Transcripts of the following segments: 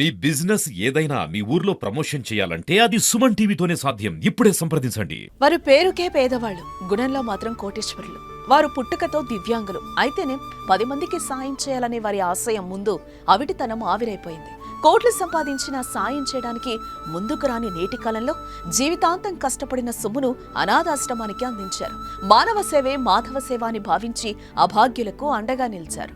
మీ business ఏదైనా మీ ఊర్లో promotion చేయాలంటే అది సుమన్ టీవీతోనే సాధ్యం. ఇప్పుడే సంప్రదించండి. వారు పేరుకే పేదవాళ్ళు, గుణంలో మాత్రం కోటీశ్వరులు. వారు పుట్టుకతో దివ్యాంగులు అయితేనే 10 మందికి సాయం చేయాలనే వారి ఆశయం ముందు అవిటితనం ఆవిరైపోయింది. కోట్లు సంపాదించిన సాయం చేయడానికి ముందుకు రాని నేటి కాలంలో జీవితాంతం కష్టపడిన సొమ్మును అనాథాశ్రమానికి అందించారు. మానవ సేవే మాధవ సేవ అని భావించి అభాగ్యులకు అండగా నిలిచారు.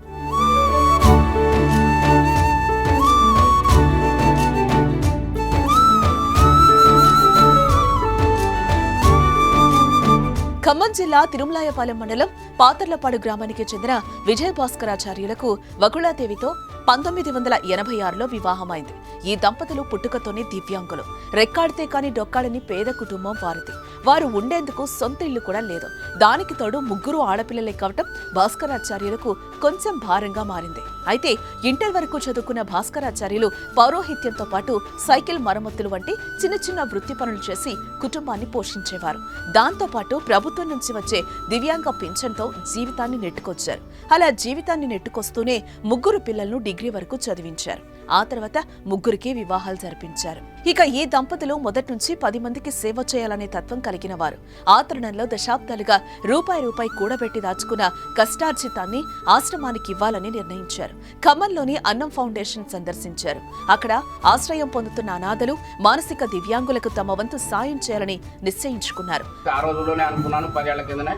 ఖమ్మం జిల్లా తిరుమలాయపాలెం మండలం పాతర్లపాడు గ్రామానికి చెందిన విజయభాస్కరాచార్యులకు వకుళాదేవితో 1986లో వివాహమైంది. ఈ దంపతులు పుట్టుకతోనే దివ్యాంగులు. రెక్కాడితే కాని డొక్కాడని పేద కుటుంబం వారిది. వారు ఉండేందుకు సొంత ఇల్లు కూడా లేదు. దానికి తోడు 3 ఆడపిల్లలే కావటం భాస్కరాచార్యులకు కొంచెం భారంగా మారింది. అయితే ఇంటర్ వరకు చదువుకున్న భాస్కరాచార్యులు పౌరోహిత్యంతో పాటు సైకిల్ మరమ్మతులు వంటి చిన్న చిన్న వృత్తి పనులు చేసి కుటుంబాన్ని పోషించేవారు. దాంతో పాటు ప్రభుత్వం నుంచి వచ్చే దివ్యాంగ పింఛన్తో జీవితాన్ని నెట్టుకొచ్చారు. అలా జీవితాన్ని నెట్టుకొస్తూనే 3 పిల్లలను డిగ్రీ వరకు చదివించారు. ఆ తర్వాత 3కి వివాహాలు జరిపించారు. ఇక ఈ దంపతులు మొదటి నుంచి 10 మందికి సేవ చేయాలనే తత్వం కలిగిన వారు. ఆ తరుణంలో దశాబ్దాలుగా రూపాయి కూడబెట్టి దాచుకున్న కష్టార్జితాన్ని ఆశ్రమానికి ఇవ్వాలని నిర్ణయించారు. ఖమ్మంలోని అన్నం ఫౌండేషన్ సందర్శించారు. అక్కడ ఆశ్రయం పొందుతున్న అనాథలు, మానసిక దివ్యాంగులకు తమ వంతు సాయం చేయాలని నిశ్చయించుకున్నారు. ఆ రోజుల్లోనే అనుకున్నాను, 10 ఏళ్ల కిందనే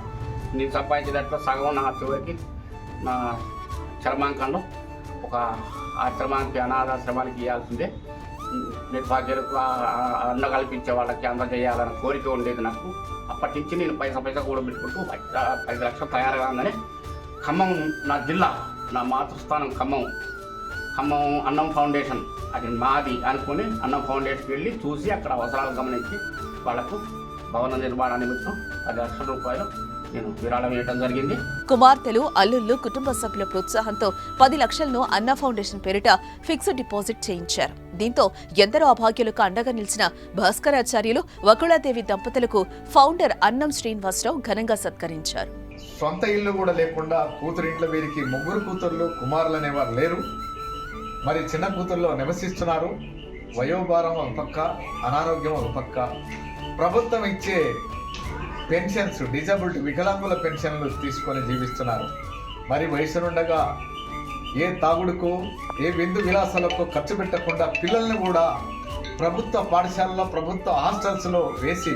నేను సంపాదించేటట్లు సగం నా చివరికి నా చర్మాంకంలో ఒక ఆశ్రమానికి, అనాథాశ్రమానికి ఇవ్వాల్సిందే. నిర్భాగ్యులకు అన్న కల్పించే వాళ్ళకి అందజేయాలన్న కోరిక ఉండేది నాకు. అప్పటి నుంచి నేను పైసా కూడబెట్టుకుంటూ 5 లక్షలు తయారుగా ఉందని ఖమ్మం, నా జిల్లా, నా మాతృస్థానం ఖమ్మం అన్నం ఫౌండేషన్ అది మాది అనుకుని అన్నం ఫౌండేషన్కి వెళ్ళి చూసి అక్కడ అవసరాలు గమనించి వాళ్లకు భవన నిర్మాణ నిమిత్తం 10 లక్షల రూపాయలు నేను విరాళం ఇవ్వడం జరిగింది. కుమార్తెలు, అల్లుళ్ళు, కుటుంబ సభ్యుల ప్రోత్సాహంతో 10 లక్షలను అన్న ఫౌండేషన్ పేరిట ఫిక్స్డ్ డిపాజిట్ చేయించారు. దీంతో ఎందరో అభాగ్యులకు అండగా నిలిచిన భాస్కరాచార్యులు, వకుళాదేవి దంపతులకు ఫౌండర్ అన్నం శ్రీనివాసరావు ఘనంగా సత్కరించారు. సొంత ఇల్లు కూడా లేకుండా కూతురింట్లో వీరికి 3 కూతుర్లు, కుమారులు అనేవారు లేరు. మరి చిన్న కూతుర్లో నివసిస్తున్నారు. వయోభారం ఒక పక్క, అనారోగ్యం ఒక పక్క, ప్రభుత్వం ఇచ్చే పెన్షన్స్, డిజబిలిటీ వికలాంగుల పెన్షన్లు తీసుకొని జీవిస్తున్నారు. మరి వయసునుండగా ఏ తాగుడుకు, ఏ విందు విలాసాలకు ఖర్చు పెట్టకుండా పిల్లల్ని కూడా ప్రభుత్వ పాఠశాలలో, ప్రభుత్వ హాస్టల్స్లో వేసి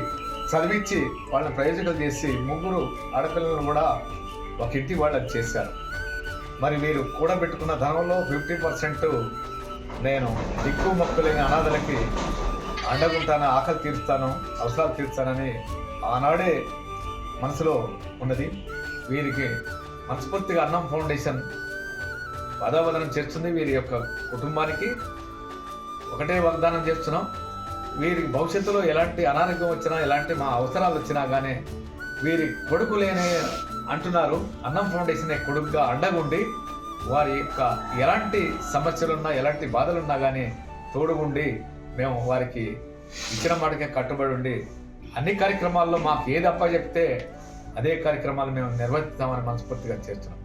చదివించి వాళ్ళని ప్రయోజకులు చేసి 3 ఆడపిల్లలను కూడా ఒక ఇంటి వాళ్ళకి చేశారు. మరి వీరు కూడబెట్టుకున్న ధనంలో 50% నేను దిక్కు మొక్కులేని అనాథలకి అండగుంటాను, ఆకలి తీరుస్తాను, అవసరాలు తీరుస్తానని ఆనాడే మనసులో ఉన్నది. వీరికి మనస్ఫూర్తిగా అన్నం ఫౌండేషన్ పదవదనం చేస్తుంది. వీరి యొక్క కుటుంబానికి ఒకటే వాగ్దానం చేస్తున్నాం, వీరికి భవిష్యత్తులో ఎలాంటి అనారోగ్యం వచ్చినా, ఎలాంటి మా అవసరాలు వచ్చినా కానీ వీరి కొడుకులేనే అంటున్నారు. అన్నం ఫౌండేషన్ కొడుకుగా అండగుండి వారి యొక్క ఎలాంటి సమస్యలున్నా, ఎలాంటి బాధలున్నా కానీ తోడుగుండి మేము వారికి ఇచ్చిన మాటకే కట్టుబడి ఉండి అన్ని కార్యక్రమాల్లో మాకు ఏది అప్పచెప్తే అదే కార్యక్రమాలు మేము నిర్వహిస్తామని మనస్ఫూర్తిగా చేస్తున్నాం.